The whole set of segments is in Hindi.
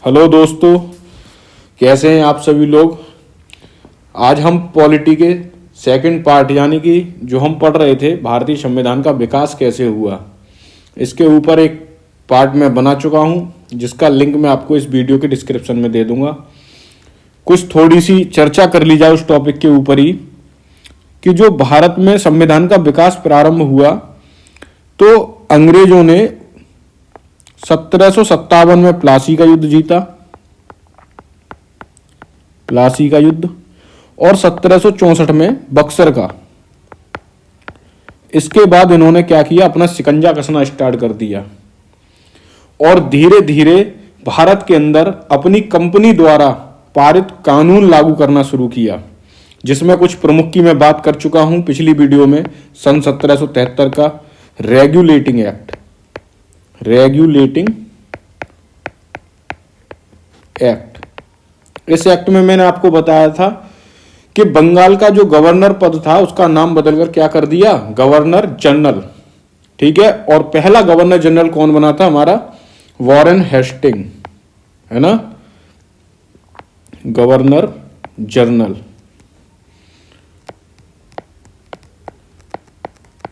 हेलो दोस्तों, कैसे हैं आप सभी लोग। आज हम पॉलिटी के सेकंड पार्ट यानी कि जो हम पढ़ रहे थे भारतीय संविधान का विकास कैसे हुआ, इसके ऊपर एक पार्ट मैं बना चुका हूं जिसका लिंक मैं आपको इस वीडियो के डिस्क्रिप्शन में दे दूंगा। कुछ थोड़ी सी चर्चा कर ली जाए उस टॉपिक के ऊपर ही कि जो भारत में संविधान का विकास प्रारंभ हुआ तो अंग्रेजों ने 1757 में प्लासी का युद्ध जीता, प्लासी का युद्ध, और 1764 में बक्सर का। इसके बाद इन्होंने क्या किया, अपना शिकंजा कसना स्टार्ट कर दिया और धीरे धीरे भारत के अंदर अपनी कंपनी द्वारा पारित कानून लागू करना शुरू किया, जिसमें कुछ प्रमुख की मैं बात कर चुका हूं पिछली वीडियो में। सन 1773 का रेगुलेटिंग एक्ट, रेगुलेटिंग एक्ट। इस एक्ट में मैंने आपको बताया था कि बंगाल का जो गवर्नर पद था उसका नाम बदलकर क्या कर दिया, गवर्नर जनरल। ठीक है, और पहला गवर्नर जनरल कौन बना था, हमारा वॉरेन हेस्टिंग, है ना, गवर्नर जनरल।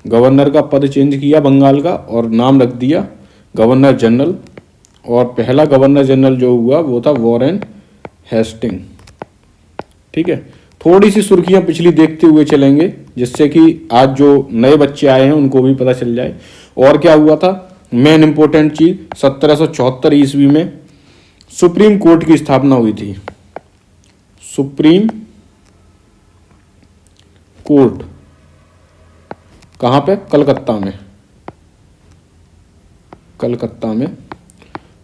गवर्नर का पद चेंज किया बंगाल का और नाम रख दिया गवर्नर जनरल, और पहला गवर्नर जनरल जो हुआ वो था वॉरेन हेस्टिंग। ठीक है, थोड़ी सी सुर्खियां पिछली देखते हुए चलेंगे जिससे कि आज जो नए बच्चे आए हैं उनको भी पता चल जाए। और क्या हुआ था, मेन इंपॉर्टेंट चीज, 1774 ईस्वी में सुप्रीम कोर्ट की स्थापना हुई थी। सुप्रीम कोर्ट कहां पे, कलकत्ता में, कलकत्ता में,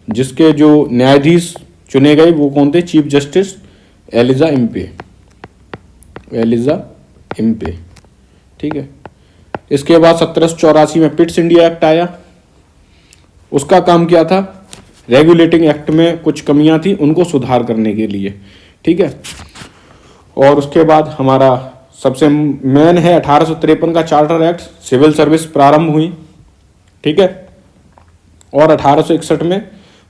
जिसके जो न्यायाधीश चुने गए वो कौन थे, chief justice Elijah Impey, Elijah Impey. ठीक है, इसके बाद 1784 में पिट्स इंडिया एक्ट आया। उसका काम क्या था, रेगुलेटिंग एक्ट में कुछ कमियां थी उनको सुधार करने के लिए। ठीक है, और उसके बाद हमारा सबसे मेन है 1853 का चार्टर एक्ट, सिविल सर्विस प्रारंभ हुई। ठीक है, और 1861 में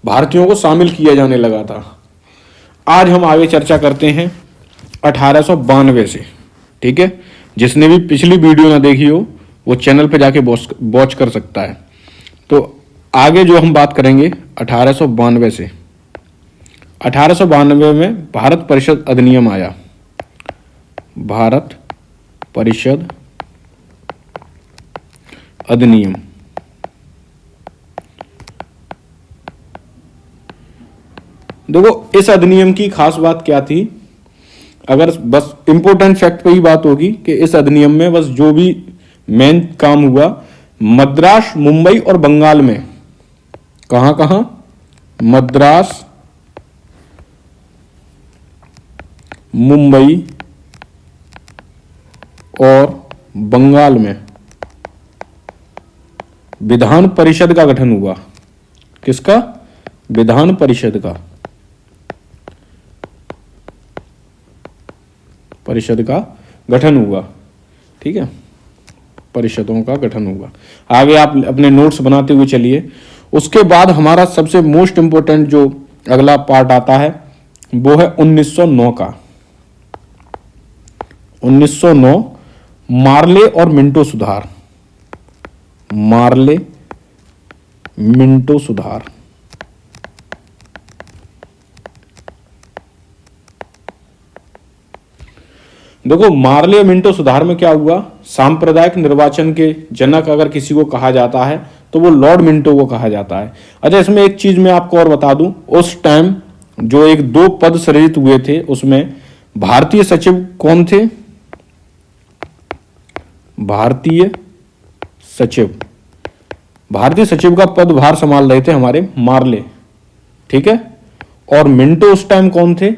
भारतीयों को शामिल किया जाने लगा था। आज हम आगे चर्चा करते हैं 1892 से। ठीक है, जिसने भी पिछली वीडियो ना देखी हो वो चैनल पे जाके वॉच कर सकता है। तो आगे जो हम बात करेंगे 1892 से। 1892 में भारत परिषद अधिनियम आया, भारत परिषद अधिनियम। देखो, इस अधिनियम की खास बात क्या थी, अगर बस इंपॉर्टेंट फैक्ट पे ही बात होगी कि इस अधिनियम में बस जो भी मेन काम हुआ, मद्रास, मुंबई और बंगाल में, कहां कहां, मद्रास, मुंबई और बंगाल में विधान परिषद का गठन हुआ। किसका, विधान परिषद का, परिषद का गठन हुआ। ठीक है, परिषदों का गठन हुआ। आगे आप अपने नोट्स बनाते हुए चलिए। उसके बाद हमारा सबसे मोस्ट इंपोर्टेंट जो अगला पार्ट आता है वो है 1909 का। 1909 मार्ले और मिंटो सुधार, मार्ले मिंटो सुधार। देखो, मार्ले मिंटो सुधार में क्या हुआ, सांप्रदायिक निर्वाचन के जनक अगर किसी को कहा जाता है तो वो लॉर्ड मिंटो को कहा जाता है। अच्छा, इसमें एक चीज मैं आपको और बता दूं, उस टाइम जो एक दो पद सृजित हुए थे उसमें भारतीय सचिव कौन थे, भारतीय सचिव, भारतीय सचिव का पदभार संभाल रहे थे हमारे मार्ले। ठीक है, और मिंटो उस टाइम कौन थे,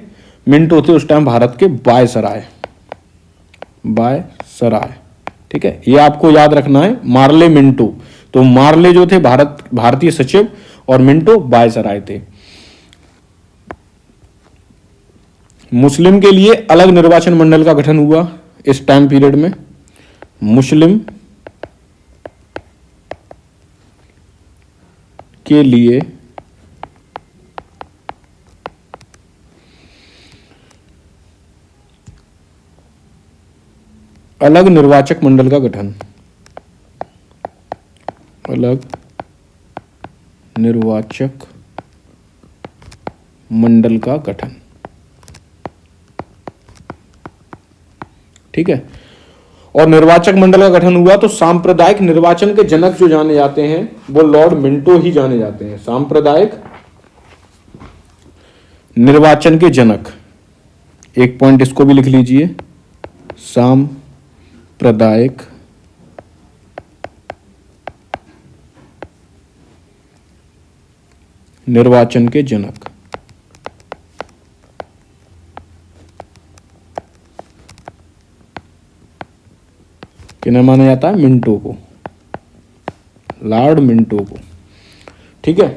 मिंटो थे उस टाइम भारत के वायसराय, वायसराय। ठीक है, ये आपको याद रखना है, मार्ले मिंटो। तो मार्ले जो थे भारतीय सचिव और मिंटो वायसराय थे। मुस्लिम के लिए अलग निर्वाचन मंडल का गठन हुआ इस टाइम पीरियड में। मुस्लिम के लिए अलग निर्वाचक मंडल का गठन, अलग निर्वाचक मंडल का गठन। ठीक है, और निर्वाचक मंडल का गठन हुआ तो सांप्रदायिक निर्वाचन के जनक जो जाने जाते हैं वो लॉर्ड मिंटो ही जाने जाते हैं। सांप्रदायिक निर्वाचन के जनक, एक पॉइंट इसको भी लिख लीजिए, सांप्रदायिक निर्वाचन के जनक। किन्हें माना जाता है? मिंटो को, लॉर्ड मिंटो को। ठीक है,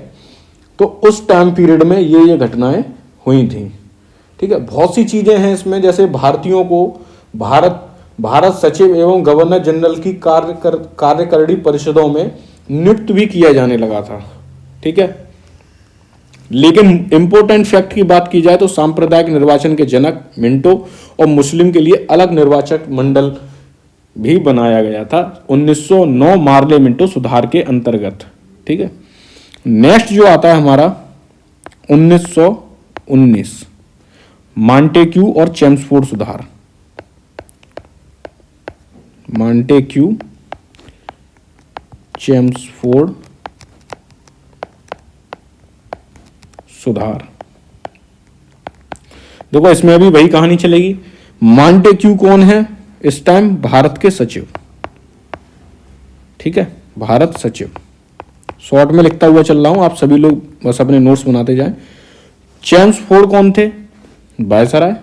तो उस टाइम पीरियड में ये घटनाएं हुई थी। ठीक है, बहुत सी चीजें हैं इसमें, जैसे भारतीयों को भारत सचिव एवं गवर्नर जनरल की कार्यकारिणी परिषदों में नियुक्त भी किया जाने लगा था। ठीक है, लेकिन इंपॉर्टेंट फैक्ट की बात की जाए तो सांप्रदायिक निर्वाचन के जनक मिंटो और मुस्लिम के लिए अलग निर्वाचक मंडल भी बनाया गया था 1909 मार्ले मिंटो सुधार के अंतर्गत। ठीक है, नेक्स्ट जो आता है हमारा 1919 मॉन्टेक्यू और चेम्सफोर्ड सुधार। मॉन्टेक्यू चेम्सफोर्ड सुधार। देखो इसमें अभी वही कहानी चलेगी। मॉन्टेक्यू कौन है? इस टाइम भारत के सचिव। ठीक है, भारत सचिव, शॉर्ट में लिखता हुआ चल रहा हूं, आप सभी लोग बस अपने नोट्स बनाते जाएं। चेम्सफोर्ड कौन थे? वायसराय।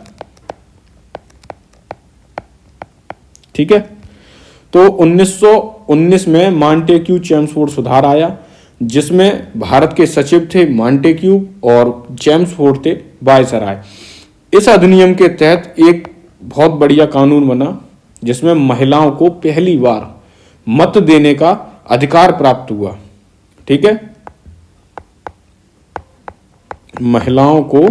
ठीक है, तो 1919 में मॉन्टेक्यू चेम्सफोर्ड सुधार आया, जिसमें भारत के सचिव थे मॉन्टेक्यू और चेम्सफोर्ड थे वायसराय। इस अधिनियम के तहत एक बहुत बढ़िया कानून बना, जिसमें महिलाओं को पहली बार मत देने का अधिकार प्राप्त हुआ। ठीक है, महिलाओं को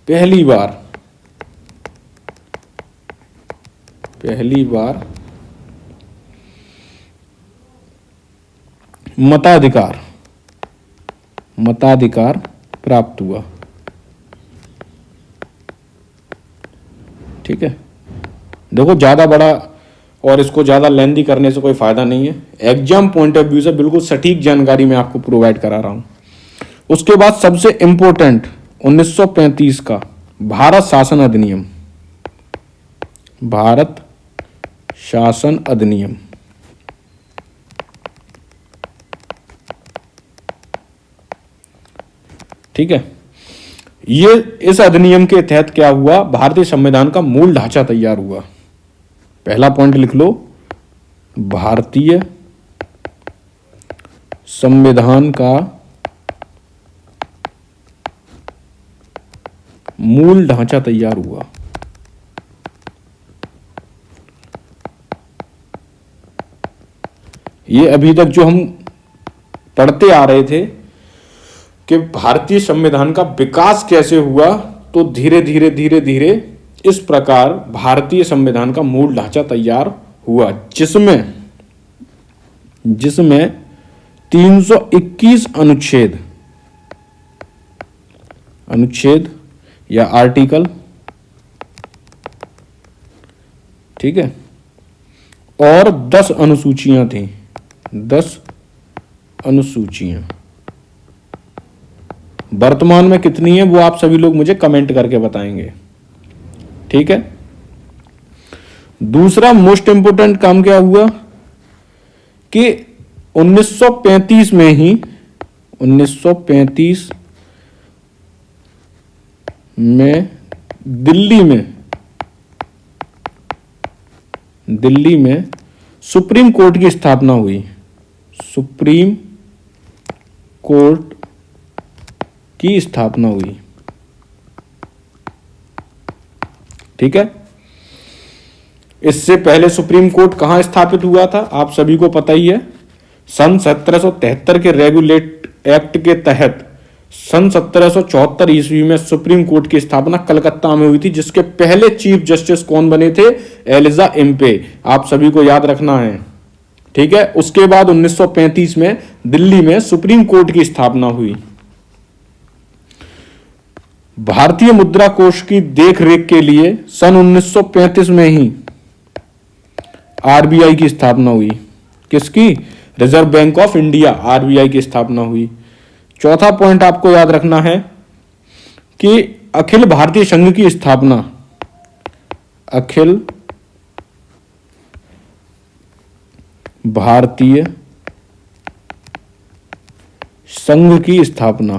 पहली बार मताधिकार प्राप्त हुआ। ठीक है, देखो ज्यादा बड़ा और इसको ज्यादा लेंदी करने से कोई फायदा नहीं है, एग्जाम पॉइंट ऑफ व्यू से बिल्कुल सटीक जानकारी मैं आपको प्रोवाइड करा रहा हूं। उसके बाद सबसे इंपॉर्टेंट 1935 का भारत शासन अधिनियम। भारत शासन अधिनियम। ठीक है, ये इस अधिनियम के तहत क्या हुआ? भारतीय संविधान का मूल ढांचा तैयार हुआ। पहला पॉइंट लिख लो, भारतीय संविधान का मूल ढांचा तैयार हुआ। ये अभी तक जो हम पढ़ते आ रहे थे कि भारतीय संविधान का विकास कैसे हुआ, तो धीरे धीरे इस प्रकार भारतीय संविधान का मूल ढांचा तैयार हुआ, जिसमें 321 अनुच्छेद या आर्टिकल, ठीक है, और 10 अनुसूचियां थी। 10 अनुसूचियां वर्तमान में कितनी है वो आप सभी लोग मुझे कमेंट करके बताएंगे। ठीक है, दूसरा मोस्ट इंपोर्टेंट काम क्या हुआ कि 1935 में ही 1935 में दिल्ली में सुप्रीम कोर्ट की स्थापना हुई। सुप्रीम कोर्ट की स्थापना हुई। ठीक है, इससे पहले सुप्रीम कोर्ट कहां स्थापित हुआ था आप सभी को पता ही है। सन 1773 के रेगुलेट एक्ट के तहत सन 1774 ईस्वी में सुप्रीम कोर्ट की स्थापना कलकत्ता में हुई थी, जिसके पहले चीफ जस्टिस कौन बने थे? Elijah Impey. आप सभी को याद रखना है, ठीक है। उसके बाद 1935 में दिल्ली में सुप्रीम कोर्ट की स्थापना हुई। भारतीय मुद्रा कोष की देखरेख के लिए सन 1935 में ही आरबीआई की स्थापना हुई। किसकी? Reserve bank of India, RBI की स्थापना हुई। चौथा पॉइंट आपको याद रखना है कि अखिल भारतीय संघ की स्थापना, अखिल भारतीय संघ की स्थापना,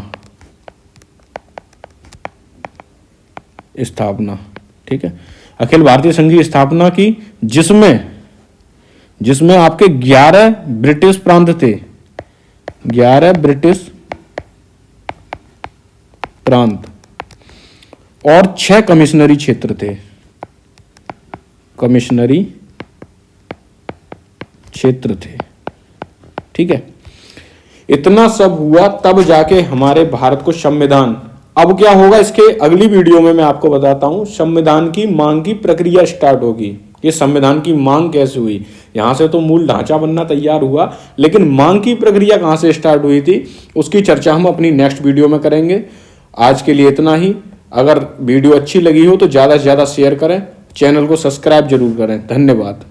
ठीक है। अखिल भारतीय संघ की स्थापना की, जिसमें आपके 11 ब्रिटिश प्रांत थे, 11 ब्रिटिश प्रांत और 6 कमिश्नरी क्षेत्र थे, कमिश्नरी क्षेत्र थे, ठीक है। इतना सब हुआ तब जाके हमारे भारत को संविधान, अब क्या होगा इसके अगली वीडियो में मैं आपको बताता हूं। संविधान की मांग की प्रक्रिया स्टार्ट होगी, ये संविधान की मांग कैसे हुई। यहां से तो मूल ढांचा बनना तैयार हुआ, लेकिन मांग की प्रक्रिया कहां से स्टार्ट हुई थी उसकी चर्चा हम अपनी नेक्स्ट वीडियो में करेंगे। आज के लिए इतना ही। अगर वीडियो अच्छी लगी हो तो ज्यादा से ज्यादा शेयर करें, चैनल को सब्सक्राइब जरूर करें। धन्यवाद।